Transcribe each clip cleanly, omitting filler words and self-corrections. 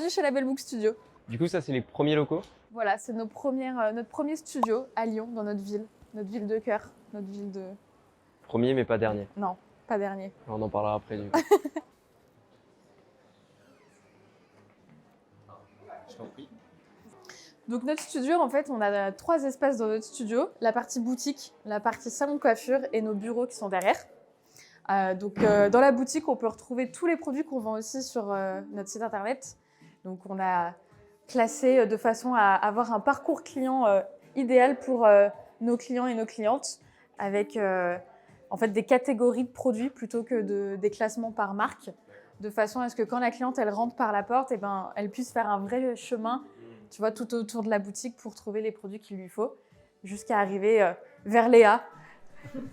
bienvenue chez Label Book Studio. Du coup, ça, c'est les premiers locaux? Voilà, c'est notre premier studio à Lyon, dans notre ville de cœur, notre ville de... Premier, mais pas dernier. Non, pas dernier. On en parlera après, du coup. Je t'en prie. Donc notre studio, en fait, on a 3 espaces dans notre studio. La partie boutique, la partie salon de coiffure et nos bureaux qui sont derrière. Dans la boutique, on peut retrouver tous les produits qu'on vend aussi sur notre site internet. Donc on a classé de façon à avoir un parcours client idéal pour nos clients et nos clientes, avec en fait des catégories de produits plutôt que des classements par marque, de façon à ce que quand la cliente elle rentre par la porte, eh ben, elle puisse faire un vrai chemin, tu vois, tout autour de la boutique pour trouver les produits qu'il lui faut, jusqu'à arriver vers Léa,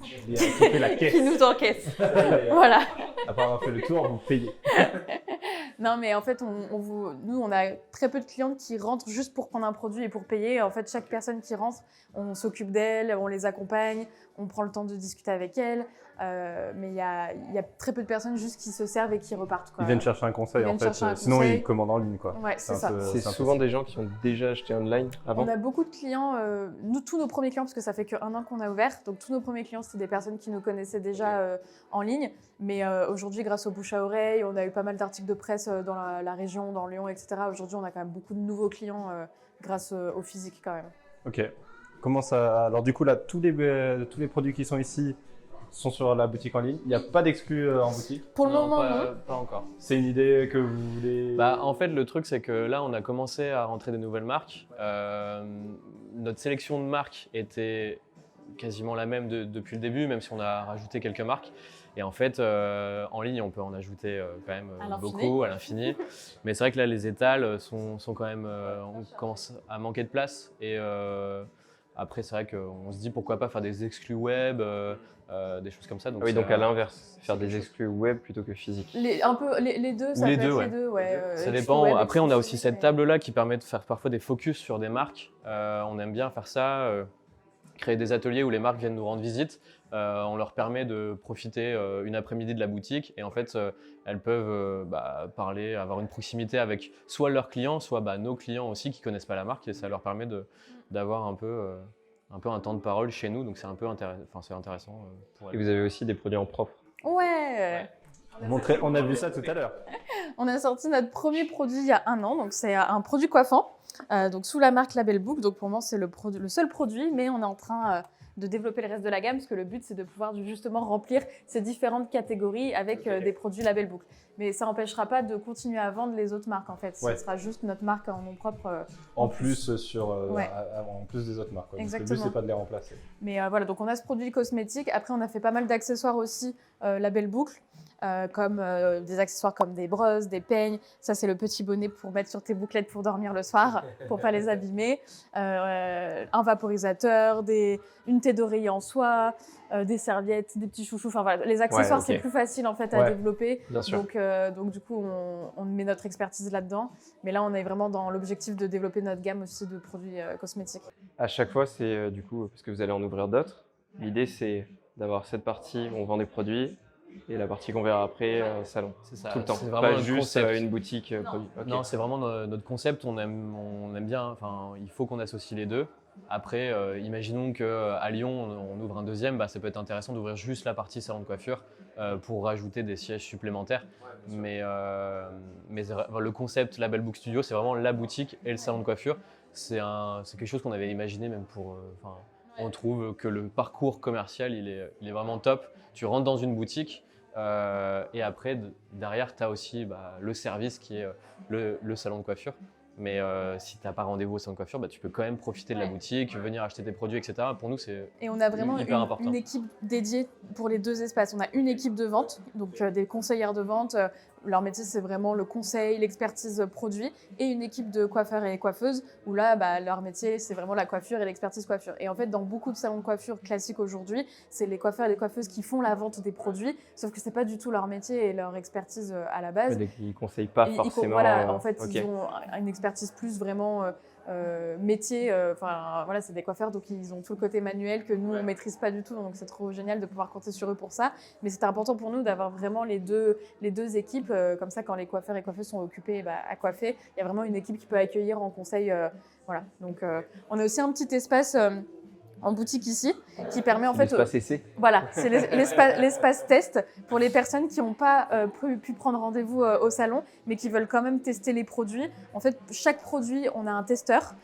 qui fait la caisse. qui nous encaisse. Voilà. Après avoir fait le tour, vous payez. Non, mais en fait, nous, on a très peu de clientes qui rentrent juste pour prendre un produit et pour payer. En fait, chaque personne qui rentre, on s'occupe d'elle, on les accompagne, on prend le temps de discuter avec elles. Mais il y a très peu de personnes juste qui se servent et qui repartent, quoi. Ils viennent chercher un conseil, en fait. Sinon, conseil. ils commandent en ligne, quoi. Ouais, c'est ça. C'est souvent des gens qui ont déjà acheté online avant? On a beaucoup de clients, tous nos premiers clients, parce que ça fait qu'1 an qu'on a ouvert, donc tous nos premiers clients, c'était des personnes qui nous connaissaient déjà en ligne. Mais aujourd'hui, grâce au bouche à oreille, on a eu pas mal d'articles de presse dans la région, dans Lyon, etc. Aujourd'hui, on a quand même beaucoup de nouveaux clients grâce au physique quand même. Ok. Comment ça... Alors du coup, là, tous les produits qui sont ici sont sur la boutique en ligne. Il n'y a pas d'exclus en boutique? Pour le moment, pas, non. pas encore. C'est une idée que vous voulez... En fait, le truc, c'est que là, on a commencé à rentrer des nouvelles marques. Notre sélection de marques était quasiment la même depuis le début, même si on a rajouté quelques marques. Et en fait, en ligne, on peut en ajouter quand même beaucoup, à l'infini. Mais c'est vrai que là, les étals sont quand même... on commence à manquer de place. Et après, c'est vrai qu'on se dit pourquoi pas faire des exclus web, des choses comme ça. Donc oui, donc à l'inverse, faire des exclus web plutôt que physique. Les deux, ça les peut deux, être ouais. les deux, ouais. Ça Exclus dépend. web, Après, on a exclus aussi physique, cette mais- table-là qui permet de faire parfois des focus sur des marques. On aime bien faire ça, créer des ateliers où les marques viennent nous rendre visite. On leur permet de profiter une après-midi de la boutique et en fait, elles peuvent parler, avoir une proximité avec soit leurs clients, soit nos clients aussi qui connaissent pas la marque et ça leur permet d'avoir un peu un temps de parole chez nous. Donc c'est un peu c'est intéressant pour elles. Et vous avez aussi des produits en propre. Ouais. On a vu ça tout à l'heure. On a sorti notre premier produit il y a 1 an, donc c'est un produit coiffant, donc sous la marque Label Book. Donc pour moi, c'est le seul produit, mais on est en train de développer le reste de la gamme parce que le but, c'est de pouvoir justement remplir ces différentes catégories avec des produits Label Book. Mais ça n'empêchera pas de continuer à vendre les autres marques en fait. Ouais. Ce sera juste notre marque en nom propre. En plus Ouais. en plus des autres marques, quoi. Donc, le Exactement. but, c'est pas de les remplacer. Mais voilà, donc on a ce produit cosmétique. Après, on a fait pas mal d'accessoires aussi Label Boucle, comme des accessoires comme des brosses, des peignes. Ça, c'est le petit bonnet pour mettre sur tes bouclettes pour dormir le soir, pour pas les abîmer. Un vaporisateur, une thé d'oreiller en soie, des serviettes, des petits chouchous. Enfin voilà, les accessoires, ok. c'est plus facile en fait à Ouais. développer. Bien sûr. Donc du coup, on met notre expertise là-dedans. Mais là, on est vraiment dans l'objectif de développer notre gamme aussi de produits cosmétiques. À chaque fois, c'est du coup, parce que vous allez en ouvrir d'autres, l'idée c'est d'avoir cette partie où on vend des produits et la partie qu'on verra après, salon. C'est ça. Tout le temps. C'est vraiment Pas notre juste concept. une boutique produit. Ok. Non, c'est vraiment notre concept. On aime bien. Enfin, il faut qu'on associe les deux. Après, imaginons qu'à Lyon, on ouvre un deuxième. Ça peut être intéressant d'ouvrir juste la partie salon de coiffure pour rajouter des sièges supplémentaires. Mais le concept Label Book Studio, c'est vraiment la boutique et le salon de coiffure. C'est quelque chose qu'on avait imaginé même pour. On trouve que le parcours commercial, il est vraiment top. Tu rentres dans une boutique et après, derrière, tu as aussi le service qui est le salon de coiffure. Mais si tu n'as pas rendez-vous au salon de coiffure, tu peux quand même profiter de la boutique, venir acheter tes produits, etc. Pour nous, c'est Et on a vraiment hyper important. une équipe dédiée pour les 2 espaces. On a une équipe de vente, donc des conseillères de vente. Leur métier, c'est vraiment le conseil, l'expertise produit, et une équipe de coiffeurs et coiffeuses où là, leur métier, c'est vraiment la coiffure et l'expertise coiffure. Et en fait, dans beaucoup de salons de coiffure classiques aujourd'hui, c'est les coiffeurs et les coiffeuses qui font la vente des produits, sauf que c'est pas du tout leur métier et leur expertise à la base. Ils ne conseillent pas forcément. Voilà, en fait, ok. ils ont une expertise plus vraiment métier. Enfin, voilà, c'est des coiffeurs, donc ils ont tout le côté manuel que nous, on maîtrise pas du tout. Donc, c'est trop génial de pouvoir compter sur eux pour ça. Mais c'était important pour nous d'avoir vraiment les deux équipes. Comme ça, quand les coiffeurs et coiffeuses sont occupés à coiffer, il y a vraiment une équipe qui peut accueillir en conseil. Voilà. Donc, on a aussi un petit espace en boutique ici, qui permet en fait… L'espace essai. Voilà, c'est l'espace test pour les personnes qui n'ont pas pu prendre rendez-vous au salon, mais qui veulent quand même tester les produits. En fait, chaque produit, on a un testeur,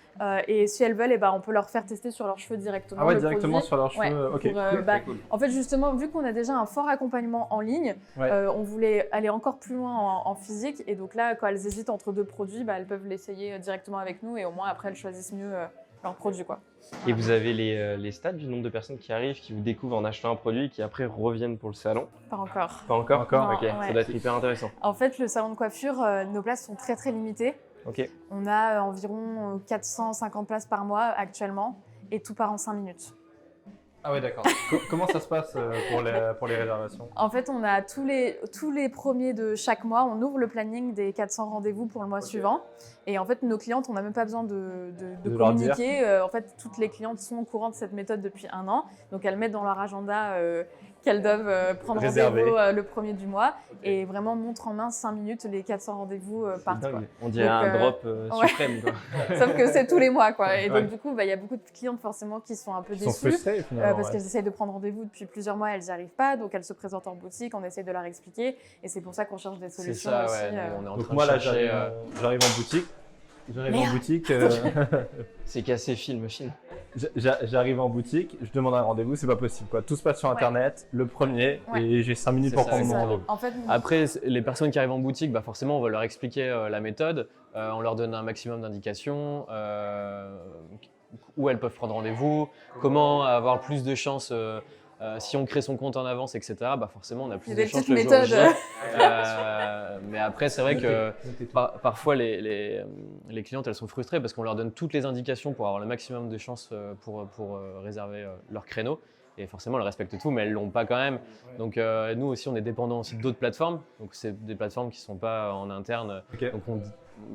et si elles veulent, eh ben, on peut leur faire tester sur leurs cheveux directement. Ah ouais, le directement produit. sur leurs cheveux. Ouais, Ok. pour, en fait, justement, vu qu'on a déjà un fort accompagnement en ligne, on voulait aller encore plus loin en physique. Et donc là, quand elles hésitent entre deux produits, elles peuvent l'essayer directement avec nous, et au moins après, elles choisissent mieux leur produit, quoi. Et vous avez les stats du nombre de personnes qui arrivent, qui vous découvrent en achetant un produit et qui après reviennent pour le salon? Pas encore. Pas encore? Encore, Ok, ouais. ça doit être hyper intéressant. En fait, le salon de coiffure, nos places sont très très limitées. Ok. On a environ 450 places par mois actuellement, et tout part en 5 minutes. Ah ouais, d'accord. Comment ça se passe pour les réservations? En fait, on a tous les premiers de chaque mois, on ouvre le planning des 400 rendez-vous pour le mois suivant. Et en fait, nos clientes, on n'a même pas besoin de leur dire. communiquer. En fait, toutes les clientes sont au courant de cette méthode depuis 1 an. Donc, elles mettent dans leur agenda qu'elles doivent prendre Réserver. rendez-vous le premier du mois. Et vraiment, montre en main 5 minutes, les 400 rendez-vous partent, quoi. On dirait Donc, un drop suprême, quoi. Sauf que c'est tous les mois, quoi. Et donc, Ouais. du coup, il y a beaucoup de clientes forcément qui sont un peu Ils sont déçues. frustrés finalement. Parce ouais. qu'elles essayent de prendre rendez-vous depuis plusieurs mois, elles n'y arrivent pas, donc elles se présentent en boutique, on essaie de leur expliquer, et c'est pour ça qu'on cherche des C'est solutions ça, aussi. ouais. Nous, on est en Donc train moi de là, chercher. j'arrive en boutique. J'arrive en Merde. boutique. C'est cassé, film. J'arrive en boutique, je demande un rendez-vous, c'est pas possible quoi. Tout se passe sur internet, le premier, Ouais. et j'ai 5 minutes C'est pour ça, prendre C'est mon ça. rendez-vous. En fait, Après, les personnes qui arrivent en boutique, forcément, on va leur expliquer la méthode. On leur donne un maximum d'indications, où elles peuvent prendre rendez-vous, comment avoir plus de chances. Si on crée son compte en avance, etc., forcément, on a plus il y a de des chances petites le jour J. méthodes. Mais après, c'est vrai que parfois, les clientes, elles sont frustrées parce qu'on leur donne toutes les indications pour avoir le maximum de chances pour réserver leur créneau. Et forcément, elles respectent tout, mais elles ne l'ont pas quand même. Donc, nous aussi, on est dépendant aussi d'autres plateformes. Donc, c'est des plateformes qui ne sont pas en interne. Ok. Donc,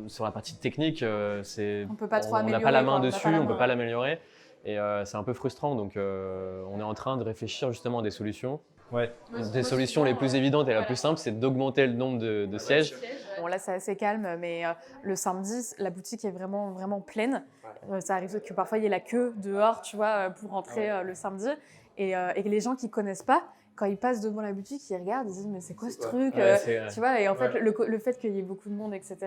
sur la partie technique, On peut pas trop on n'a améliorer, pas la quoi. main On n'a dessus, pas la on ne peut main. pas l'améliorer. Et c'est un peu frustrant. Donc, on est en train de réfléchir justement à des solutions. Ouais. Des solutions les plus évidentes et la plus simple, c'est d'augmenter le nombre de sièges. Bon, là, c'est assez calme, mais le samedi, la boutique est vraiment, vraiment pleine. Ça arrive que parfois, il y ait la queue dehors, tu vois, pour rentrer le samedi. Et les gens qui ne connaissent pas, quand ils passent devant la boutique, ils regardent, ils disent mais c'est quoi ce truc Ouais, c'est- tu vois, et en fait, le fait qu'il y ait beaucoup de monde, etc.,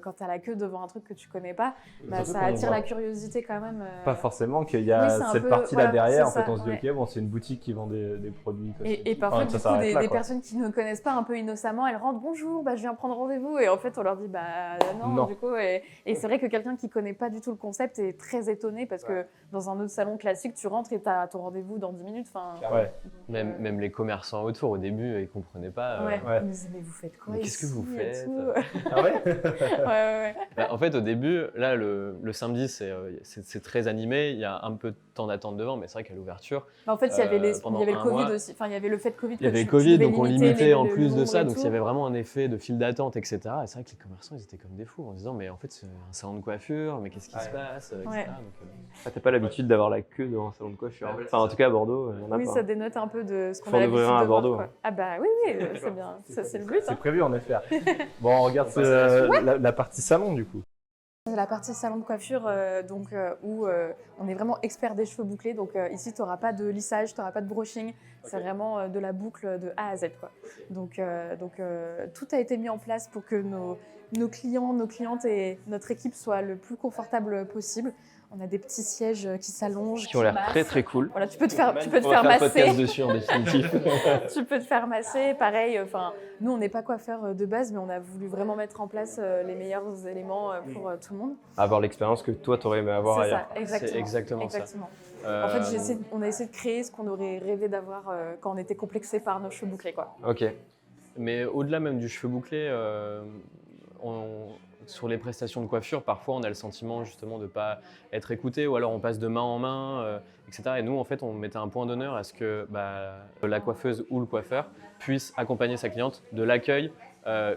quand tu as la queue devant un truc que tu connais pas, Surtout ça qu'on attire voit la curiosité quand même. Pas forcément qu'il y Oui, a c'est un cette peu- partie-là voilà, derrière. En c'est fait, on ça, se dit, ouais. ok, bon, c'est une boutique qui vend des produits. Et parfois, Enfin, du ça coup, s'arrête là, des quoi. personnes qui ne connaissent pas un peu innocemment, elles rentrent, bonjour, je viens prendre rendez-vous. Et en fait, on leur dit, non, Non. du coup. Et c'est vrai que quelqu'un qui ne connaît pas du tout le concept est très étonné parce que dans un autre salon classique, tu rentres et tu as ton rendez-vous dans 10 minutes. Ouais. Même les commerçants autour, au début, ils ne comprenaient pas. Ouais. Ouais. Ils me disaient, mais vous faites quoi Mais qu'est-ce que ici vous et faites tout. Ah ouais. Ouais. En fait, au début, là, le samedi, c'est très animé. Il y a un peu de temps d'attente devant, mais c'est vrai qu'à l'ouverture, En fait, il y avait il y pendant avait le un Covid mois, aussi. Enfin, il y avait le fait Covid. il y avait le tu Covid, devais donc on limiter limitait en le plus de nombre ça. et Donc tout. il y avait vraiment un effet de file d'attente, etc. Et c'est vrai que les commerçants, ils étaient comme des fous en se disant, mais en fait, c'est un salon de coiffure, mais qu'est-ce qui se passe, etc. Ouais. Donc, Ah, t'as pas l'habitude d'avoir la queue devant un salon de coiffure. Enfin, en tout cas, à Bordeaux, il y en a Oui, pas. ça dénote un peu de ce qu'on Faut a en l'habitude ouvrir un de à voir, Bordeaux, quoi. hein. Ah oui, c'est bien. Ça, c'est le but. C'est Hein. prévu, on espère. Bon, on regarde la partie salon du coup. C'est la partie salon de coiffure où on est vraiment expert des cheveux bouclés. Donc ici, tu n'auras pas de lissage, tu n'auras pas de brushing. C'est vraiment de la boucle de A à Z, quoi. Donc tout a été mis en place pour que nos clients, nos clientes et notre équipe soient le plus confortable possible. On a des petits sièges qui s'allongent, Qui ont l'air massent. très très cool. Voilà, tu peux te faire On va masser. faire un podcast dessus en définitive. Tu peux te faire masser, pareil. Nous, on n'est pas coiffeur de base, mais on a voulu vraiment mettre en place les meilleurs éléments pour tout le monde. Avoir l'expérience que toi, t'aurais aimé avoir C'est ailleurs. ça, exactement. C'est exactement ça. En fait, on a essayé de créer ce qu'on aurait rêvé d'avoir quand on était complexé par nos cheveux bouclés, quoi. Ok. Mais au-delà même du cheveu bouclé, sur les prestations de coiffure, parfois on a le sentiment justement de ne pas être écouté, ou alors on passe de main en main, etc. Et nous, en fait, on mettait un point d'honneur à ce que la coiffeuse ou le coiffeur puisse accompagner sa cliente de l'accueil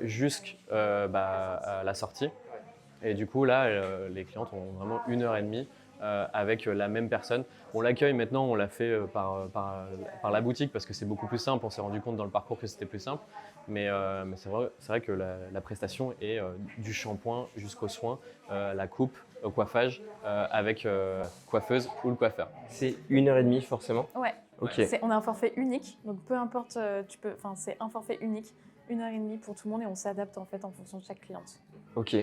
jusqu'à la sortie. Et du coup, là, les clientes ont vraiment 1 heure et demie avec la même personne. On l'accueille maintenant, on l'a fait par la boutique parce que c'est beaucoup plus simple. On s'est rendu compte dans le parcours que c'était plus simple. Mais c'est vrai que la prestation est du shampoing jusqu'aux soins, la coupe, au coiffage, avec coiffeuse ou le coiffeur. C'est 1 heure et demie forcément. Ouais. Ok. On a un forfait unique, donc peu importe, c'est un forfait unique, 1 heure et demie pour tout le monde et on s'adapte en fait en fonction de chaque cliente. Ok.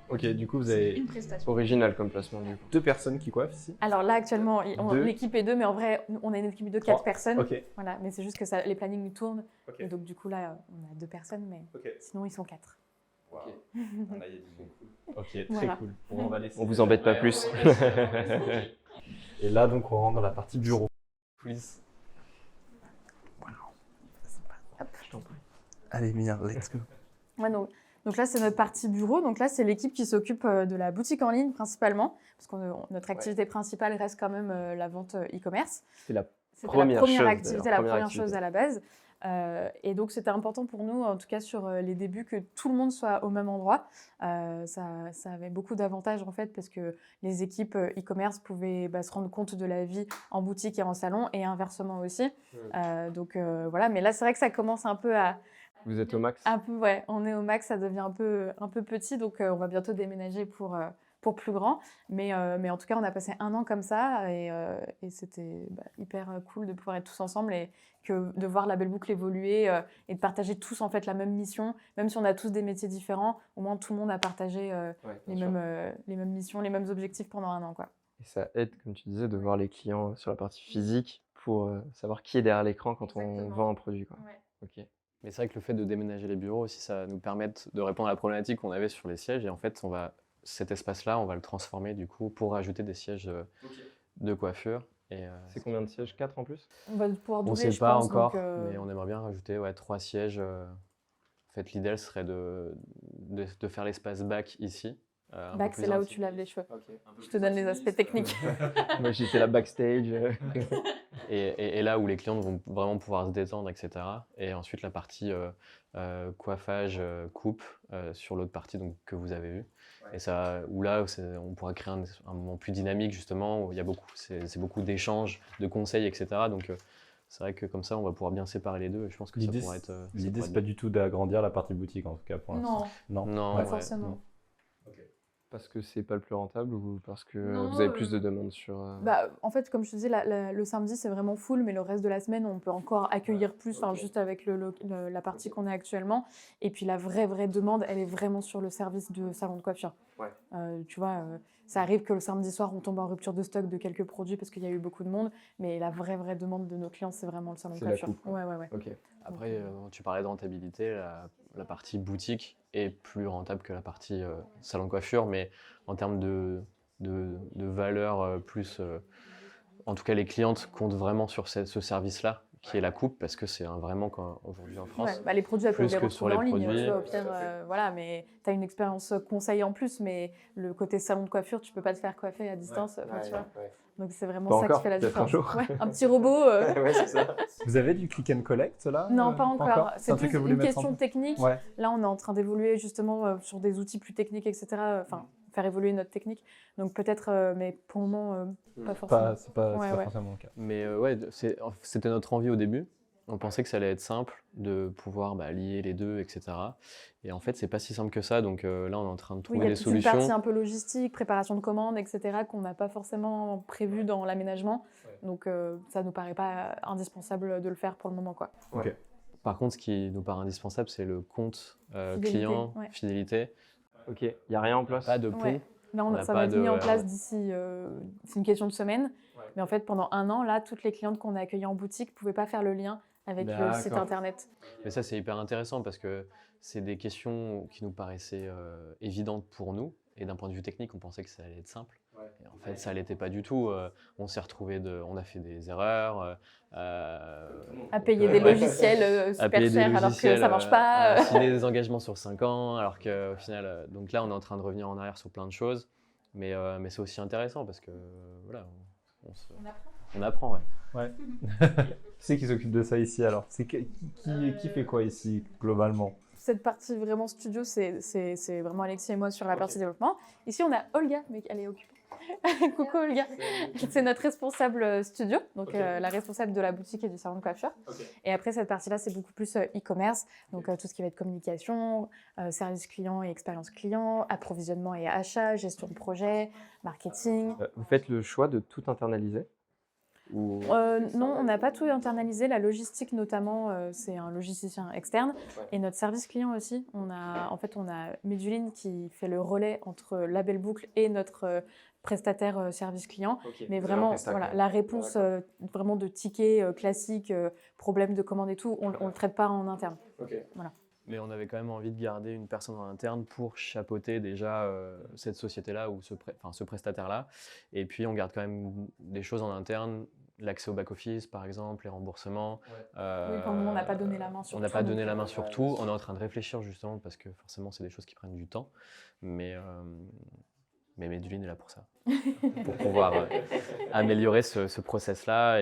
Ok, du coup, vous avez Une prestation. Original comme placement du coup. 2 personnes qui coiffent ici. Alors là actuellement, Deux. l'équipe est 2, mais en vrai, on a une équipe de 4 3. personnes. Ok. Voilà, mais c'est juste que les plannings tournent. Ok. Et donc du coup là, on a 2 personnes, mais Ok. sinon ils sont 4. Wow. Là, il y a du bon. Ok, très Voilà. cool. Bon, on va laisser. On vous embête pas plus. Et là, donc, on rentre dans la partie bureau. Please. Allez, Mia, let's go. Ouais, donc là, c'est notre partie bureau. Donc là, c'est l'équipe qui s'occupe de la boutique en ligne principalement, parce que notre activité principale reste quand même la vente e-commerce. C'est la C'était première la première chose, activité, d'ailleurs, la première première chose à la base. Et donc, c'était important pour nous, en tout cas sur les débuts, que tout le monde soit au même endroit. Ça avait beaucoup d'avantages, en fait, parce que les équipes e-commerce pouvaient se rendre compte de la vie en boutique et en salon, et inversement aussi. Donc, voilà. Mais là, c'est vrai que ça commence un peu à... Vous êtes au max. Un peu, ouais. On est au max, ça devient un peu petit. Donc, on va bientôt déménager pour plus grand. Mais en tout cas, on a passé 1 an comme ça et c'était hyper cool de pouvoir être tous ensemble et de voir la Belle Boucle évoluer et de partager tous en fait la même mission. Même si on a tous des métiers différents, au moins tout le monde a partagé les mêmes missions, les mêmes objectifs pendant 1 an, quoi. Et ça aide, comme tu disais, de voir les clients sur la partie physique pour savoir qui est derrière l'écran quand on Exactement. vend un produit, quoi. Ouais. Ok. Mais c'est vrai que le fait de déménager les bureaux aussi, ça va nous permettre de répondre à la problématique qu'on avait sur les sièges. Et en fait, cet espace-là, on va le transformer du coup pour rajouter des sièges de coiffure. Et, C'est combien de sièges? 4 en plus? On va pouvoir on ne doubler, sait je pas pense. encore, Donc, mais on aimerait bien rajouter 3 sièges. En fait, l'idéal serait de faire l'espace back ici. Un peu back, plus c'est là où intime. tu laves les cheveux. Je te donne les aspects techniques. Moi, j'étais là backstage. Et là où les clientes vont vraiment pouvoir se détendre, etc. Et ensuite la partie coiffage, coupe sur l'autre partie donc, que vous avez vue. Et ça, où là, on pourra créer un moment plus dynamique justement, où il y a c'est beaucoup d'échanges, de conseils, etc. Donc c'est vrai que comme ça, on va pouvoir bien séparer les deux. Et je pense que ça pourra être. L'idée, c'est pas du tout d'agrandir la partie boutique en tout cas pour l'instant. Non, Non, pas ouais, forcément. non. Parce que c'est pas le plus rentable ou parce que Non, vous avez plus de demandes sur. En fait, comme je te disais, le samedi, c'est vraiment full, mais le reste de la semaine, on peut encore accueillir plus, juste avec la partie qu'on a actuellement. Et puis la vraie demande, elle est vraiment sur le service de salon de coiffure. Ouais. Tu vois, ça arrive que le samedi soir, on tombe en rupture de stock de quelques produits parce qu'il y a eu beaucoup de monde, mais la vraie demande de nos clients, c'est vraiment le salon de C'est la coiffure. coupe, quoi. Ouais. Ok. Après, tu parlais de rentabilité, la partie boutique est plus rentable que la partie salon de coiffure, mais en termes de valeur plus... en tout cas, les clientes comptent vraiment sur ce service-là, qui est la coupe, parce que c'est vraiment aujourd'hui en France. Ouais, les produits, elles peuvent plus les que sur retrouver en les ligne, produits. tu vois, au pire, voilà, mais tu as une expérience conseil en plus, mais le côté salon de coiffure, tu peux pas te faire coiffer à distance, tu vois. Donc c'est vraiment Pas ça encore, qui fait la peut-être un différence. jour. Ouais, un petit robot. Ouais, c'est ça. Vous avez du click and collect là? Non, pas encore. C'est un truc plus que vous voulez une mettre question en... technique. Ouais. Là, on est en train d'évoluer justement sur des outils plus techniques, etc. Enfin, faire évoluer notre technique. Donc peut-être, mais pour le moment, pas forcément. C'est pas Ouais. forcément le cas. Mais c'était notre envie au début. On pensait que ça allait être simple de pouvoir lier les deux, etc. Et en fait, c'est pas si simple que ça. Donc là, on est en train de Oui, trouver il y a des toute solutions. une partie un peu logistique, préparation de commandes, etc. qu'on n'a pas forcément prévu dans l'aménagement. Donc ça nous paraît pas indispensable de le faire pour le moment, quoi. Ok. Par contre, ce qui nous paraît indispensable, c'est le compte Fidélité, client, ouais. fidélité. Ok. Il n'y a rien en place. Pas de pont. Ouais. Là, ça va être mis en place d'ici, c'est une question de semaine. Mais en fait, pendant 1 an, là, toutes les clientes qu'on a accueillies en boutique ne pouvaient pas faire le lien avec le site internet. Mais ça, c'est hyper intéressant parce que c'est des questions qui nous paraissaient évidentes pour nous. Et d'un point de vue technique, on pensait que ça allait être simple. Et en fait, ça l'était pas du tout. On s'est on a fait des erreurs. À payer des logiciels super chers alors que ça marche pas. À signer des engagements sur 5 ans alors qu'au final... donc là, on est en train de revenir en arrière sur plein de choses. Mais c'est aussi intéressant parce que voilà, on apprend. Ouais. Qui c'est qui s'occupe de ça ici alors? Qui fait quoi ici globalement? cette partie vraiment studio, c'est vraiment Alexis et moi sur la partie développement. Ici, on a Olga, mais elle est occupée. Coucou Olga, c'est notre responsable studio, donc la responsable de la boutique et du salon de coiffure. Et après cette partie-là, c'est beaucoup plus e-commerce, donc tout ce qui va être communication, service client et expérience client, approvisionnement et achat, gestion de projet, marketing. Vous faites le choix de tout internaliser ou... Non, on n'a pas tout internalisé. La logistique notamment, c'est un logisticien externe. Et notre service client aussi. On a Meduline qui fait le relais entre la Belle Boucle et notre prestataire service client. Mais vraiment, voilà, la réponse vraiment de tickets classiques, problèmes de commande et tout, on ne le traite pas en interne. Voilà. Mais on avait quand même envie de garder une personne en interne pour chapeauter déjà cette société-là ou ce prestataire-là. Et puis on garde quand même des choses en interne, l'accès au back-office par exemple, les remboursements. Oui, pour le moment, on n'a pas donné la main sur tout. On n'a pas donné la main sur tout. On est en train de réfléchir justement parce que forcément c'est des choses qui prennent du temps. Mais Meduline est là pour ça, pour pouvoir améliorer ce process-là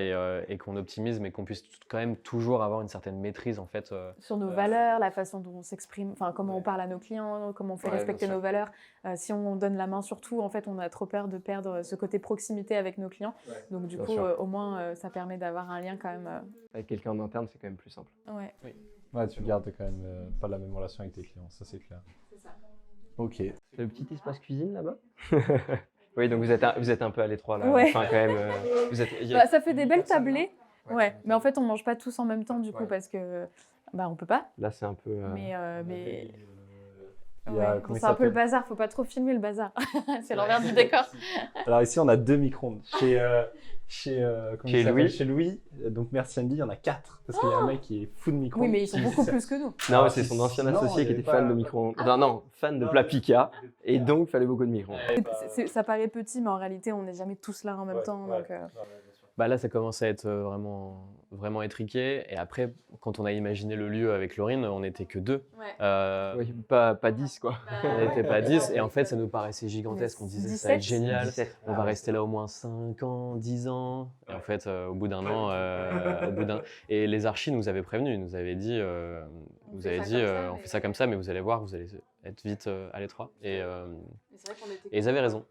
et qu'on optimise, mais qu'on puisse quand même toujours avoir une certaine maîtrise en fait. Sur nos valeurs, la façon dont on s'exprime, enfin comment on parle à nos clients, comment on fait respecter nos valeurs. Si on donne la main sur tout, en fait, on a trop peur de perdre ce côté proximité avec nos clients. Donc du coup, au moins, ça permet d'avoir un lien quand même. Avec quelqu'un en interne, c'est quand même plus simple. Ouais. Oui. Ouais, tu gardes quand même pas la même relation avec tes clients, ça c'est clair. C'est ça. Ok. C'est le petit espace cuisine là-bas. Oui, donc vous êtes un peu à l'étroit là. Ouais. Enfin, quand même, Ça fait des belles tablées. Ouais. Mais en fait, on mange pas tous en même temps du coup parce que on peut pas. Là, c'est un peu. Mais Il y a, ouais, comment il c'est un peu le s'appelle bazar. Faut pas trop filmer le bazar. C'est l'envers du décor. Alors ici, on a 2 micro-ondes. Chez Louis. Chez Louis. Donc merci Andy, il y en a 4. Parce qu'il y a un mec qui est fou de micro-ondes. Oui, mais ils sont beaucoup plus que nous. Non, c'est son ancien Non, associé il qui y était avait fan pas- de micro-ondes. Enfin, non, fan de plats Pika. Et donc, il fallait beaucoup de micro-ondes. Ça paraît petit, mais en réalité, on n'est jamais tous là en même temps. Donc, Bah là, ça commence à être vraiment étriqué. Et après, quand on a imaginé le lieu avec Laurine, on n'était que 2. Ouais. Oui, pas 10 quoi. On n'était pas 10. Et en fait, ça nous paraissait gigantesque. On disait, ça va être 17. génial. 17. On va rester là au moins 5 ans, 10 ans. Et en fait, au bout d'un an, et les archis nous avaient prévenus, nous avaient dit, on fait ça comme ça, mais vous allez voir, vous allez être vite à l'étroit. Et ils avaient raison.